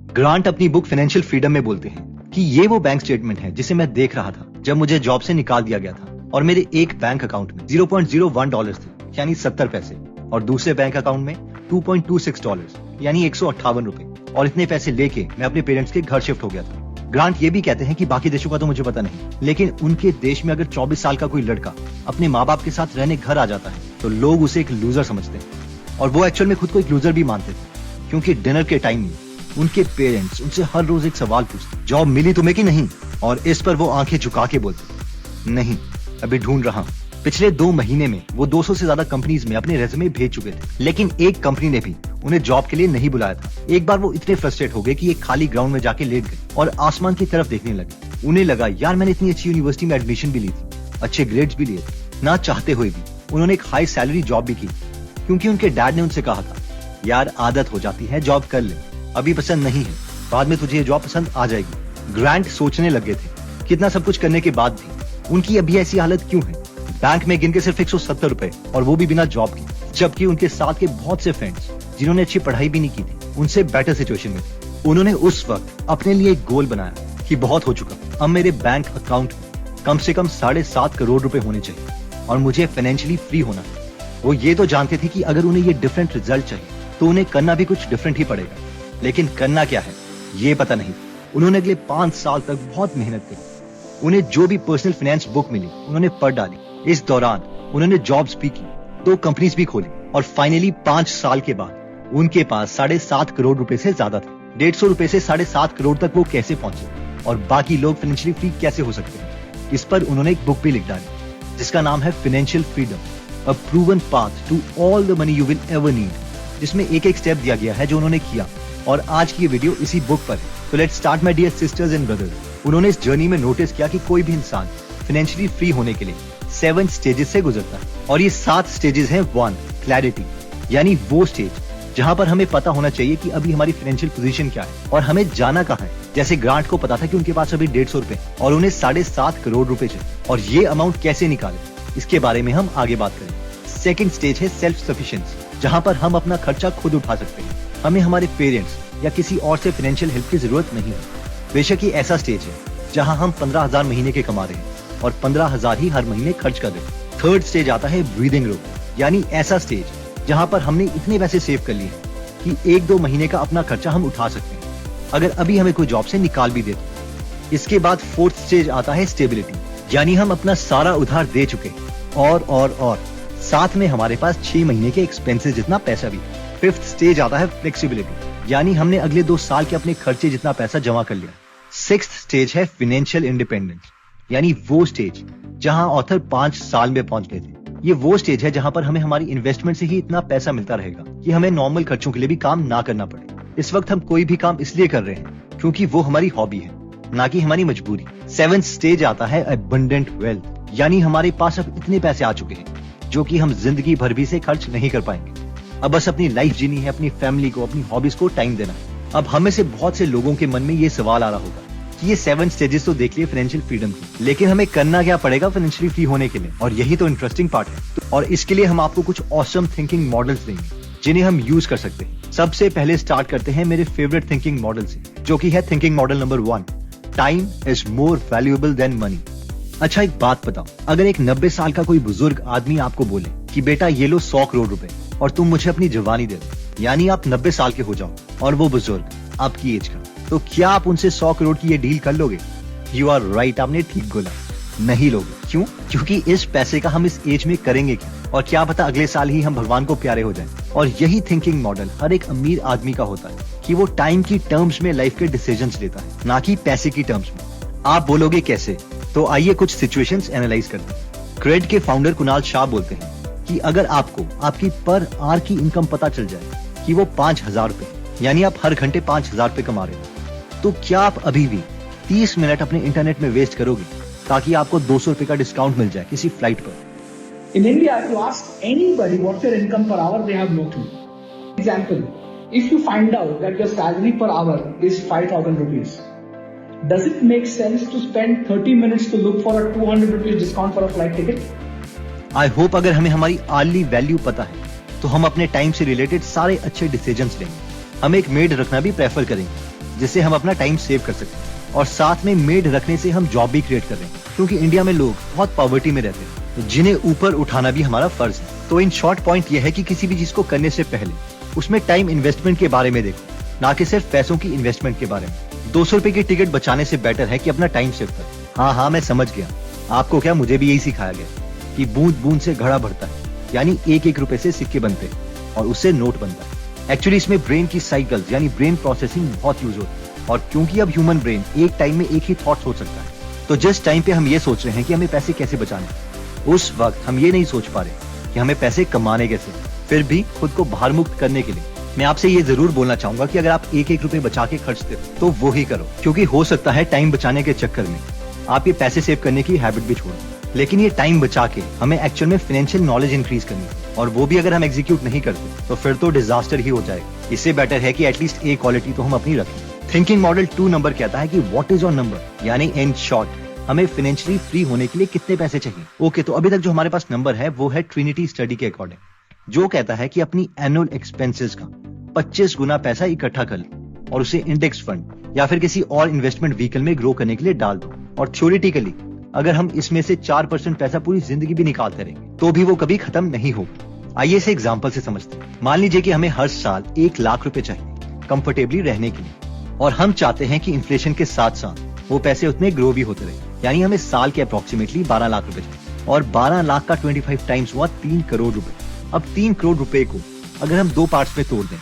Grant अपनी book financial freedom में बोलते हैं कि ये वो बैंक स्टेटमेंट है जिसे मैं देख रहा था जब मुझे जॉब से निकाल दिया गया था और मेरे एक बैंक अकाउंट में $0.01 थे यानी 70 पैसे और दूसरे बैंक अकाउंट में $2.26 यानी 158 रुपए और इतने पैसे लेके मैं अपने पेरेंट्स के घर शिफ्ट हो गया था। ग्रांट ये भी कहते हैं कि बाकी देशों का तो मुझे पता नहीं, लेकिन उनके देश में अगर 24 साल का कोई लड़का अपने माँ बाप के साथ रहने घर आ जाता है तो लोग उसे एक लूजर समझते हैं और वो एक्चुअल में खुद को एक लूजर भी मानते थे, क्योंकि डिनर के टाइम में उनके पेरेंट्स उनसे हर रोज एक सवाल पूछते, जॉब मिली तुम्हें कि नहीं? और इस पर वो आंखें झुका के बोलते, नहीं अभी ढूंढ रहा हूँ। पिछले 2 महीने में वो 200 से ज्यादा कंपनीज में अपने रेज्यूमे भेज चुके थे, लेकिन एक कंपनी ने भी उन्हें जॉब के लिए नहीं बुलाया था। एक बार वो इतने फ्रस्ट्रेट हो गए कि एक खाली ग्राउंड में जाके लेट गए और आसमान की तरफ देखने लगे। उन्हें लगा यार मैंने इतनी अच्छी यूनिवर्सिटी में एडमिशन भी ली थी, अच्छे ग्रेड्स भी लिए थे, ना चाहते हुए भी उन्होंने एक हाई सैलरी जॉब भी की, क्योंकि उनके डैड ने उनसे कहा था यार आदत हो जाती है, जॉब कर ले, अभी पसंद नहीं है, बाद में तुझे ये जॉब पसंद आ जाएगी। ग्रांट सोचने लगे थे कितना सब कुछ करने के बाद भी उनकी अभी ऐसी हालत क्यों है। बैंक में गिन के सिर्फ 170 रुपए और वो भी बिना जॉब के, जबकि उनके साथ के बहुत से फ्रेंड्स जिन्होंने अच्छी पढ़ाई भी नहीं की थी उनसे बेटर सिचुएशन में थे। उन्होंने उस वक्त अपने लिए एक गोल बनाया कि बहुत हो चुका, अब मेरे बैंक अकाउंट में कम से कम 7.5 करोड़ रुपए होने चाहिए और मुझे फाइनेंशियली फ्री होना है। वो ये तो जानते थे कि अगर उन्हें ये डिफरेंट रिजल्ट चाहिए तो उन्हें करना भी कुछ डिफरेंट ही पड़ेगा, लेकिन करना क्या है ये पता नहीं। उन्होंने अगले 5 साल तक बहुत मेहनत की। उन्हें जो भी पर्सनल फाइनेंस बुक मिली उन्होंने पढ़ डाली। इस दौरान उन्होंने जॉब्स भी की, 2 कंपनीज भी खोली और फाइनली 5 साल के बाद उनके पास 7.5 करोड़ रुपए से ज्यादा थे। 150 रुपए से 7.5 करोड़ तक वो कैसे पहुंचे और बाकी लोग फाइनेंशियली फ्री कैसे हो सकते हैं, इस पर उन्होंने एक बुक भी लिख डाली जिसका नाम है financial freedom, a proven path to all the money you will ever need, जिसमें एक स्टेप दिया गया है जो उन्होंने किया और आज की ये वीडियो इसी बुक पर है। तो let's start my dear sisters and brothers. उन्होंने इस जर्नी में नोटिस किया कि कोई भी इंसान फाइनेंशियली फ्री होने के लिए 7 स्टेजेस से गुजरता है और ये 7 स्टेजेस हैं। 1 क्लैरिटी, यानी वो स्टेज जहां पर हमें पता होना चाहिए कि अभी हमारी फाइनेंशियल पोजीशन क्या है और हमें जाना कहाँ है। जैसे ग्रांट को पता था कि उनके पास अभी 150 रुपए और उन्हें 7.5 करोड़ रुपए चाहिए और ये अमाउंट कैसे निकाले इसके बारे में हम आगे बात करेंगे। सेकंड स्टेज है सेल्फ सफिशिएंसी, जहां पर हम अपना खर्चा खुद उठा सकते हैं, हमें हमारे पेरेंट्स या किसी और से फाइनेंशियल हेल्प की जरूरत नहीं है। बेशक ये ऐसा स्टेज है जहां हम 15,000 महीने के कमा रहे हैं और 15,000 ही हर महीने खर्च कर रहे हैं। थर्ड स्टेज आता है ब्रीदिंग रूम, यानी ऐसा स्टेज जहां पर हमने इतने पैसे सेव कर लिए कि 1-2 महीने का अपना खर्चा हम उठा सकते हैं अगर अभी हमें कोई जॉब से निकाल भी दे तो। इसके बाद फोर्थ स्टेज आता है स्टेबिलिटी, यानी हम अपना सारा उधार दे चुके हैं और साथ में हमारे पास 6 महीने के एक्सपेंसेस जितना पैसा भी। फिफ्थ स्टेज आता है फ्लेक्सिबिलिटी, यानी हमने अगले 2 साल के अपने खर्चे जितना पैसा जमा कर लिया। सिक्स्थ स्टेज है फाइनेंशियल इंडिपेंडेंस, यानी वो स्टेज जहां ऑथर 5 साल में पहुंच गए थे। ये वो स्टेज है जहां पर हमें हमारी इन्वेस्टमेंट से ही इतना पैसा मिलता रहेगा कि हमें नॉर्मल खर्चों के लिए भी काम ना करना पड़े। इस वक्त हम कोई भी काम इसलिए कर रहे हैं क्योंकि वो हमारी हॉबी है, ना कि हमारी मजबूरी। 7th स्टेज आता है अबंडेंट वेल्थ, यानी हमारे पास अब इतने पैसे आ चुके हैं जो कि हम जिंदगी भर भी से खर्च नहीं कर पाएंगे। अब बस अपनी लाइफ जीनी है, अपनी फैमिली को, अपनी हॉबीज को टाइम देना है। अब हमें से बहुत से लोगों के मन में ये सवाल आ रहा होगा कि ये 7 स्टेजेस तो देख लिए फाइनेंशियल फ्रीडम की, लेकिन हमें करना क्या पड़ेगा फाइनेंशियली फ्री होने के लिए, और यही तो इंटरेस्टिंग पार्ट है। और इसके लिए हम आपको कुछ ऑसम थिंकिंग मॉडल्स देंगे जिन्हें हम यूज कर सकते हैं। सबसे पहले स्टार्ट करते हैं मेरे फेवरेट थिंकिंग मॉडल से, जो कि है thinking model number 1, time is more valuable then money. अच्छा एक बात बताओ, अगर एक 90 साल का कोई बुजुर्ग आदमी आपको बोले कि बेटा ये लो 100 करोड़ रुपए और तुम मुझे अपनी जवानी दे दो, यानी आप 90 साल के हो जाओ और वो बुजुर्ग आपकी एज का, तो क्या आप उनसे 100 करोड़ की ये डील कर लोगे? यू आर राइट, आपने ठीक बोला, नहीं लोगे। क्यों? क्योंकि इस पैसे का हम इस एज में करेंगे क्या, और क्या पता अगले साल ही हम भगवान को प्यारे हो जाएं। और यही थिंकिंग मॉडल हर एक अमीर आदमी का होता है कि वो टाइम की टर्म्स में लाइफ के डिसीजंस लेता है, ना कि पैसे की टर्म्स में। आप बोलोगे कैसे? तो आइए कुछ सिचुएशंस एनालाइज करते हैं। क्रेड के फाउंडर कुणाल शाह बोलते हैं कि अगर आपको आपकी पर आवर की इनकम पता चल जाए कि वो 5,000 रुपए, यानी आप हर घंटे 5,000 रुपए कमा रहे हो, तो क्या आप अभी भी 30 मिनट अपने इंटरनेट में वेस्ट करोगे ताकि आपको 200 रुपए का डिस्काउंट मिल जाए किसी फ्लाइट पर? In India, if you ask anybody what's your income per hour, they have no clue. Example, if you find out that your salary per hour is 5,000 rupees, does it make sense to spend 30 minutes to look for a 200 rupees discount for a flight ticket? I hope अगर हमें हमारी early value पता है तो हम अपने time से related सारे अच्छे डिसीजंस लेंगे। हम एक मेड रखना भी प्रेफर करेंगे जिससे हम अपना टाइम सेव कर सकते हैं। और साथ में मेड रखने से हम जॉब भी क्रिएट कर रहे हैं, क्योंकि इंडिया में लोग बहुत पॉवर्टी में रहते हैं, जिन्हें ऊपर उठाना भी हमारा फर्ज है। तो इन शॉर्ट पॉइंट यह है कि किसी भी चीज को करने से पहले उसमें टाइम इन्वेस्टमेंट के बारे में देखो, ना कि सिर्फ पैसों की इन्वेस्टमेंट के बारे में। 200 रुपए की टिकट बचाने से बेटर है कि अपना टाइम सेव कर। हाँ, मैं समझ गया। आपको क्या, मुझे भी यही सिखाया गया कि बूंद बूंद से घड़ा भरता है, यानी 1-1 रुपए से सिक्के बनते हैं और उससे नोट बनता है। एक्चुअली इसमें ब्रेन की साइकिल्स यानी ब्रेन प्रोसेसिंग बहुत यूज होती है, और क्योंकि अब ह्यूमन ब्रेन एक टाइम में एक ही थॉट सोच सकता है, तो जिस टाइम पे हम ये सोच रहे हैं कि हमें पैसे कैसे बचाने, उस वक्त हम ये नहीं सोच पा रहे कि हमें पैसे कमाने कैसे। फिर भी खुद को भार मुक्त करने के लिए मैं आपसे ये जरूर बोलना चाहूंगा कि अगर आप 1-1 रुपए बचा के खर्चते हो तो वो ही करो, क्योंकि हो सकता है टाइम बचाने के चक्कर में आप ये पैसे सेव करने की हैबिट भी छोड़ दें। लेकिन ये टाइम बचा के हमें एक्चुअल में फाइनेंशियल नॉलेज इंक्रीज करनी है, और वो भी अगर हम एग्जीक्यूट नहीं करते तो फिर तो डिजास्टर ही हो जाएगा। इससे बेटर है कि एटलीस्ट एक क्वालिटी तो हम अपनी रखें। थिंकिंग मॉडल 2 नंबर कहता है कि व्हाट इज योर नंबर, यानी इन शॉर्ट हमें फाइनेंशियली फ्री होने के लिए कितने पैसे चाहिए। ओके, तो अभी तक जो हमारे पास नंबर है वो है ट्रिनिटी स्टडी के अकॉर्डिंग, जो कहता है कि अपनी एनुअल एक्सपेंसेस का 25 गुना पैसा इकट्ठा कर लो और उसे इंडेक्स फंड या फिर किसी और इन्वेस्टमेंट व्हीकल में ग्रो करने के लिए डाल दो। और थ्योरेटिकली अगर हम इसमें से 4% पैसा पूरी जिंदगी भी निकालते रहेंगे तो भी वो कभी खत्म नहीं होगा। आइए इसे एग्जांपल से समझते हैं। मान लीजिए कि हमें हर साल 1 लाख रुपए चाहिए कंफर्टेबली रहने के लिए, और हम चाहते हैं कि इन्फ्लेशन के साथ साथ वो पैसे उतने ग्रो भी होते रहे, यानी हमें साल के अप्रोक्सीमेटली 12 लाख रुपए चाहिए, और 12 लाख का 25 टाइम्स हुआ 3 करोड़ रुपए। अब 3 करोड़ रुपए को अगर हम 2 पार्ट्स में तोड़ दें,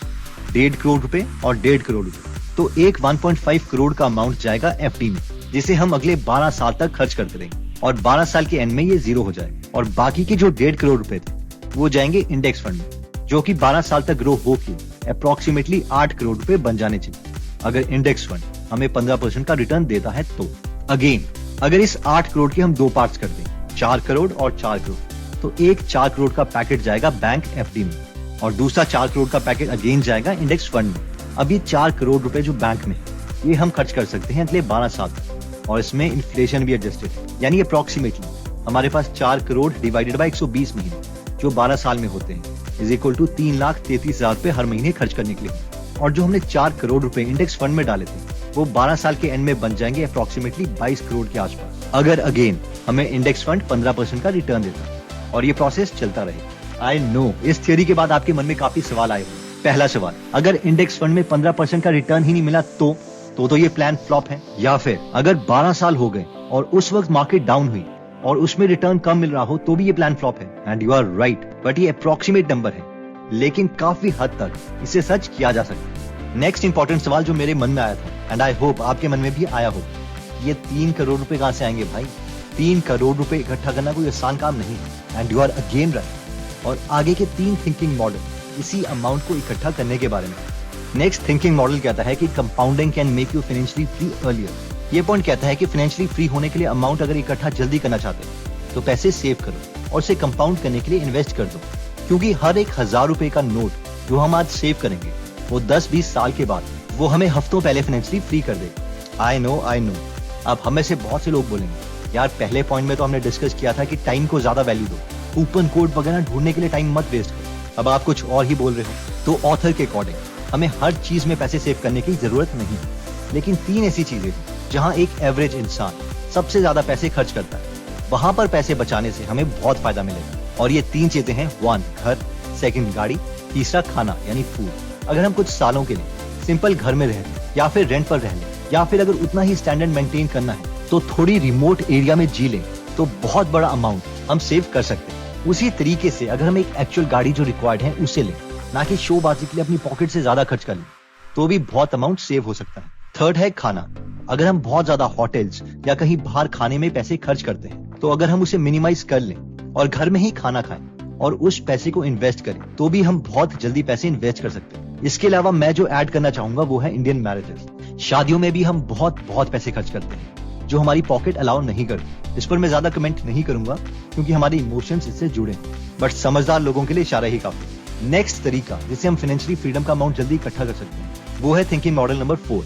1.5 करोड़ रुपए और 1.5 करोड़ रुपए, तो एक 1.5 करोड़ का अमाउंट जाएगा एफडी में, जिसे हम अगले 12 साल तक खर्च करते रहेंगे, और 12 साल के एंड में ये 0 हो जाएगा। और बाकी के जो 1.5 करोड़ रुपए थे वो जाएंगे इंडेक्स फंड में, जो कि 12 साल तक ग्रो होकर अप्रोक्सीमेटली 8 करोड़ रुपए बन जाने चाहिए, अगर इंडेक्स फंड हमें 15% का रिटर्न देता है तो। अगेन अगर इस 8 करोड़ के हम 2 पार्ट्स कर दें, 4 करोड़ और 4 करोड़, तो एक 4 करोड़ का पैकेट जाएगा बैंक एफडी में, और दूसरा 4 करोड़ का पैकेट अगेन जाएगा इंडेक्स फंड में। अब ये 4 करोड़ रुपए जो बैंक में है, ये हम खर्च कर सकते हैं अगले 12 साल तक, और इसमें इन्फ्लेशन भी एडजस्टेड है, यानी अप्रोक्सीमेटली हमारे पास 4 करोड़ डिवाइडेड बाय 120 महीने जो 12 साल में होते हैं इज इक्वल टू 3,33,000 रुपए हर महीने खर्च करने के लिए। और जो हमने 4 करोड़ रुपए इंडेक्स फंड में डाले थे वो 12 साल के एंड में बन जाएंगे अप्रोक्सीमेटली 22 करोड़ के आसपास, अगर अगेन हमें इंडेक्स फंड 15% का रिटर्न देता है, और ये प्रोसेस चलता रहेगा। आई नो इस थियरी के बाद आपके मन में काफी सवाल आए होंगे। पहला सवाल, अगर इंडेक्स फंड में 15% का रिटर्न ही नहीं मिला तो ये प्लान फ्लॉप है, या फिर अगर 12 साल हो गए और उस वक्त मार्केट डाउन हुई और उसमें रिटर्न कम मिल रहा हो तो भी ये प्लान फ्लॉप है। And you are right, but ये अप्रोक्सीमेट नंबर है, लेकिन काफी हद तक इसे सच किया जा सकता है। नेक्स्ट इंपॉर्टेंट सवाल जो मेरे मन में आया था, एंड आई होप आपके मन में भी आया हो, ये 3 करोड़ रुपए कहां से आएंगे भाई? 3 करोड़ रुपए इकट्ठा करना कोई आसान काम नहीं है। And you are again right. और आगे के 3 थिंकिंग मॉडल इसी अमाउंट को इकट्ठा करने के बारे में। नेक्स्ट थिंकिंग मॉडल कहता है कि compounding can make you financially free earlier. ये पॉइंट कहता है कि फाइनेंशियली फ्री होने के लिए अमाउंट अगर इकट्ठा जल्दी करना चाहते हैं तो पैसे सेव करो और उसे कंपाउंड करने के लिए इन्वेस्ट कर दो, क्योंकि हर एक 1000 रुपए का नोट जो हम आज सेव करेंगे वो 10-20 साल के बाद वो हमें हफ्तों पहले फाइनेंशियली फ्री कर देगा। आई नो अब हमें से बहुत से लोग बोलेंगे, यार पहले पॉइंट में तो हमने डिस्कस किया था कि टाइम को ज्यादा वैल्यू दो, कूपन कोड वगैरह ढूंढने के लिए टाइम मत वेस्ट करो। अब आप कुछ और ही बोल रहे हो। तो ऑथर के अकॉर्डिंग हमें हर चीज में पैसे सेव करने की जरूरत नहीं, लेकिन 3 ऐसी चीजें जहां एक एवरेज इंसान सबसे ज्यादा पैसे खर्च करता है, वहां पर पैसे बचाने से हमें बहुत फायदा मिलेगा। और ये 3 चीजें हैं, 1 घर, 2 गाड़ी, तीसरा खाना यानी फूड। अगर हम कुछ सालों के लिए सिंपल घर में रह लें या फिर रेंट पर रह लें, या फिर अगर उतना ही स्टैंडर्ड मेंटेन करना है तो थोड़ी रिमोट एरिया में जी लें, तो बहुत बड़ा अमाउंट हम सेव कर सकते हैं। उसी तरीके से अगर हम एक एक्चुअल गाड़ी जो रिक्वायर्ड है उसे लें, ना कि शोबाजी के लिए अपनी पॉकेट से ज्यादा खर्च कर लें, तो भी बहुत अमाउंट सेव हो सकता है। 3rd है खाना। अगर हम बहुत ज्यादा होटल्स या कहीं बाहर खाने में पैसे खर्च करते हैं, तो अगर हम उसे मिनिमाइज कर लें और घर में ही खाना खाएं और उस पैसे को इन्वेस्ट करें, तो भी हम बहुत जल्दी पैसे इन्वेस्ट कर सकते हैं। इसके अलावा मैं जो ऐड करना चाहूंगा वो है इंडियन मैरिजेस। शादियों में भी हम बहुत पैसे खर्च करते हैं जो हमारी पॉकेट अलाउ नहीं करती। इस पर मैं ज्यादा कमेंट नहीं करूंगा क्योंकि हमारे इमोशंस इससे जुड़े हैं, बट समझदार लोगों के लिए इशारा ही काफी। नेक्स्ट तरीका जिससे हम फाइनेंशियली फ्रीडम का अमाउंट जल्दी इकट्ठा कर सकते हैं वो है thinking model number 4,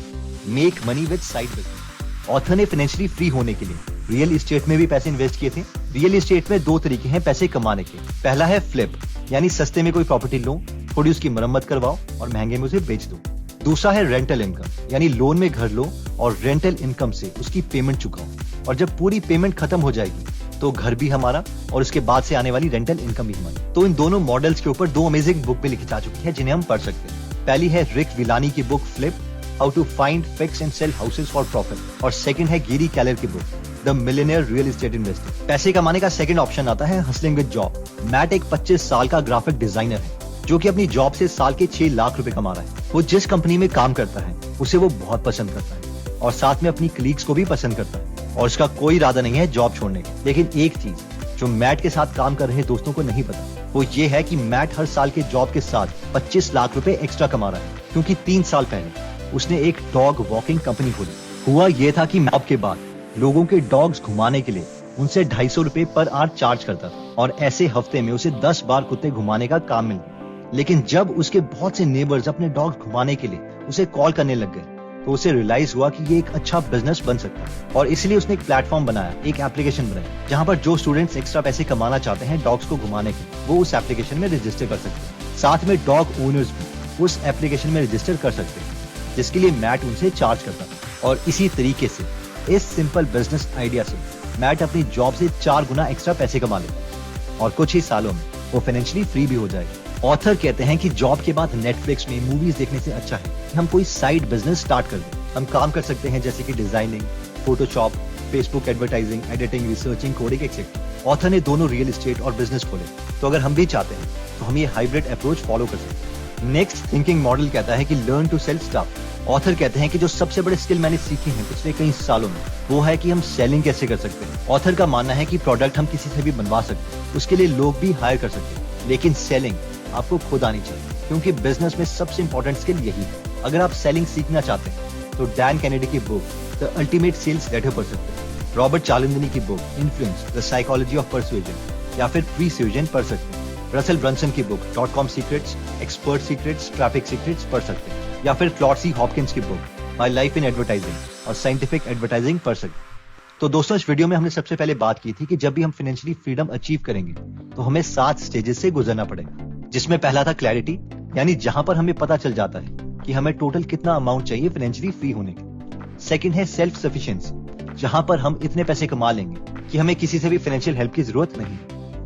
make money with side business. Author ने फाइनेंशियली फ्री होने के लिए रियल एस्टेट में भी पैसे इन्वेस्ट किए थे। रियल एस्टेट में 2 तरीके हैं पैसे कमाने के। पहला है फ्लिप, यानी सस्ते में कोई प्रॉपर्टी लो, थोड़ी उसकी मरम्मत करवाओ और महंगे में उसे बेच दो। दूसरा है रेंटल इनकम, यानी लोन में घर लो और रेंटल इनकम से उसकी पेमेंट चुकाओ, और जब पूरी पेमेंट खत्म हो जाएगी तो घर भी हमारा और उसके बाद से आने वाली रेंटल इनकम भी हमारी। तो इन दोनों मॉडल्स के ऊपर 2 अमेजिंग बुक भी लिखी जा चुकी है जिन्हें हम पढ़ सकते हैं। पहली है रिक विलानी की book flip, how to find, fix and sell houses for profit, और सेकंड है गिरी कैलर की book the millionaire real estate investor. पैसे कमाने का सेकंड ऑप्शन आता है हसलिंग विद जॉब। मैट एक 25 साल का ग्राफिक डिजाइनर है जो कि अपनी जॉब से साल के 6 लाख रुपए कमा रहा है। वो जिस कंपनी में काम करता है उसे वो बहुत पसंद करता है और साथ में अपनी कलीग्स को भी पसंद करता है, और उसका कोई इरादा नहीं है जॉब छोड़ने का। लेकिन एक चीज जो मैट के साथ काम कर रहे दोस्तों को नहीं पता, वो ये है कि मैट हर साल के जॉब के साथ 25 लाख रुपए एक्स्ट्रा कमा रहा है, क्योंकि 3 साल पहले उसने एक डॉग वॉकिंग कंपनी खोली। हुआ ये था कि जॉब के बाद लोगों के डॉग्स घुमाने के लिए उनसे 250 रुपए पर आवर चार्ज करता था, और ऐसे हफ्ते में उसे 10 बार कुत्ते घुमाने का काम मिल गया। लेकिन जब उसके बहुत से नेबर्स अपने डॉग्स घुमाने के लिए उसे कॉल करने लग गए तो उसे रियलाइज हुआ कि ये एक अच्छा बिजनेस बन सकता है, और इसलिए उसने एक प्लेटफॉर्म बनाया, एक एप्लीकेशन बनाई, जहां पर जो स्टूडेंट्स एक्स्ट्रा पैसे कमाना चाहते हैं डॉग्स को घुमाने के, वो उस एप्लीकेशन में रजिस्टर कर सकते हैं। साथ में डॉग ओनर्स भी उस एप्लीकेशन में रजिस्टर कर सकते हैं, जिसके लिए मैट उनसे चार्ज करता था। और इसी तरीके से इस सिंपल बिजनेस आइडिया से मैट अपनी जॉब से 4 गुना एक्स्ट्रा पैसे कमा लेता, और कुछ ही सालों में वो फाइनेंशियली फ्री भी हो जाएगा। ऑथर कहते हैं कि जॉब के बाद नेटफ्लिक्स में मूवीज देखने से अच्छा है कि हम कोई साइड बिजनेस स्टार्ट कर दें। हम काम कर सकते हैं जैसे कि designing, Photoshop, Facebook advertising, editing, researching, coding etcetera. Author ने दोनों रियल एस्टेट और बिजनेस खोले, तो अगर हम भी चाहते हैं तो हम ये हाइब्रिड अप्रोच फॉलो कर सकते हैं। नेक्स्ट थिंकिंग मॉडल कहता है कि learn to sell stuff. Author कहते हैं कि जो सबसे बड़े स्किल मैंने सीखे हैं पिछले कई सालों में, वो है कि हम सेलिंग कैसे कर सकते हैं। ऑथर का मानना है कि प्रोडक्ट हम किसी से भी बनवा सकते हैं, उसके लिए लोग भी हायर कर सकते हैं, लेकिन सेलिंग आपको खुद आनी चाहिए, क्योंकि बिजनेस में सबसे इंपॉर्टेंट स्किल यही है। अगर आप सेलिंग सीखना चाहते हैं तो डैन कैनेडी की book the ultimate sales letter पढ़ सकते हैं, रॉबर्ट चालंदिनी की book influence the psychology of persuasion, या फिर प्रीसुएजन पढ़ सकते हैं। रसल ब्रंसन की book .com secrets, expert secrets, traffic secrets पढ़ सकते हैं, या फिर क्लॉड सी हॉपकिंस की book my life in advertising और साइंटिफिक एडवर्टाइजिंग पढ़ सकते हैं। तो दोस्तों, इस वीडियो में हमने सबसे पहले बात की थी कि जब भी हम फाइनेंशियली फ्रीडम अचीव करेंगे तो हमें 7 स्टेजेस से गुजरना पड़ेगा, जिसमें पहला था क्लैरिटी, यानी जहां पर हमें पता चल जाता है कि हमें टोटल कितना अमाउंट चाहिए फाइनेंशियली फ्री होने के। सेकंड है सेल्फ सफिशिएंसी, जहां पर हम इतने पैसे कमा लेंगे कि हमें किसी से भी फाइनेंशियल हेल्प की जरूरत नहीं।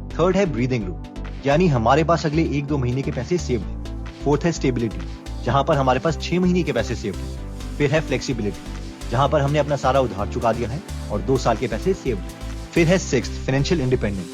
थर्ड है ब्रीदिंग रूम, यानी हमारे पास अगले 1-2 महीने के पैसे सेव्ड हैं। फोर्थ है स्टेबिलिटी, जहां पर हमारे पास 6 महीने के पैसे सेव्ड हैं। फिर है फ्लेक्सिबिलिटी, जहां पर हमने अपना सारा उधार चुका दिया है और 2 साल के पैसे सेव्ड हैं। फिर है सिक्स्थ फाइनेंशियल इंडिपेंडेंस,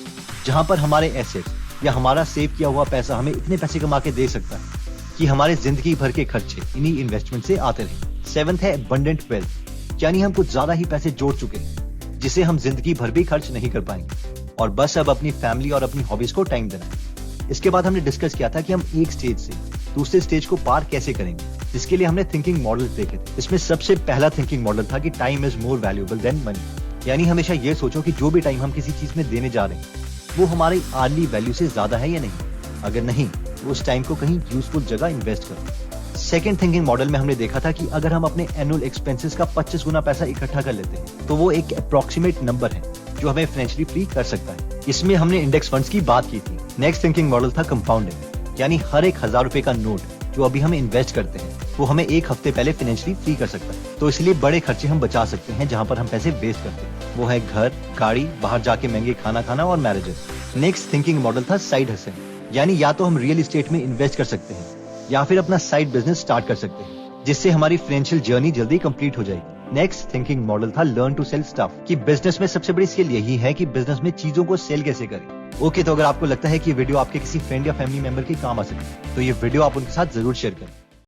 जहां पर हमारे एसेट्स या हमारा सेव किया हुआ पैसा हमें इतने पैसे कमा के दे सकता है कि हमारे जिंदगी भर के खर्चे इन्हीं इन्वेस्टमेंट से आते रहे। सेवंथ है एबंडेंट वेल्थ, यानी हम कुछ ज्यादा ही पैसे जोड़ चुके हैं जिसे हम जिंदगी भर भी खर्च नहीं कर पाएंगे, और बस अब अपनी फैमिली और अपनी हॉबीज को टाइम देना है। इसके बाद हमने डिस्कस किया था कि हम एक स्टेज से दूसरे स्टेज को पार कैसे करेंगे, जिसके लिए हमने थिंकिंग मॉडल देखे थे। इसमें सबसे पहला थिंकिंग मॉडल था कि time is more valuable then money, यानी हमेशा ये सोचो कि जो भी टाइम हम किसी चीज में देने जा रहे हैं वो हमारी अर्ली वैल्यू से ज्यादा है या नहीं। अगर नहीं तो उस टाइम को कहीं यूजफुल जगह इन्वेस्ट करो। सेकंड थिंकिंग मॉडल में हमने देखा था कि अगर हम अपने एनुअल एक्सपेंसेस का 25 गुना पैसा इकट्ठा कर लेते हैं तो वो एक अप्रोक्सीमेट नंबर है जो हमें फाइनेंशियली फ्री कर सकता है। इसमें हमने इंडेक्स फंड्स की बात की थी। नेक्स्ट थिंकिंग मॉडल था कंपाउंडिंग, यानी हर एक 1000 रुपए का नोट जो अभी हम इन्वेस्ट करते हैं वो हमें 1 हफ्ते पहले फाइनेंशियली फ्री कर सकता है। तो इसलिए बड़े खर्चे हम बचा सकते हैं जहां पर हम पैसे वेस्ट करते हैं, वो है घर, गाड़ी, बाहर जाके महंगे खाना खाना और मैरिजेस। नेक्स्ट थिंकिंग मॉडल था साइड हसल, यानी या तो हम रियल एस्टेट में इन्वेस्ट कर सकते हैं या फिर अपना साइड बिजनेस स्टार्ट कर सकते हैं, जिससे हमारी फाइनेंशियल जर्नी जल्दी कंप्लीट हो जाएगी। नेक्स्ट थिंकिंग मॉडल था लर्न टू सेल स्टफ, कि बिजनेस में सबसे बड़ी स्किल यही है कि बिजनेस में चीजों को सेल कैसे करें। ओके, तो अगर आपको लगता है कि वीडियो आपके किसी फ्रेंड या फैमिली मेंबर के काम आ सकती है तो ये वीडियो आप उनके साथ जरूर शेयर करें।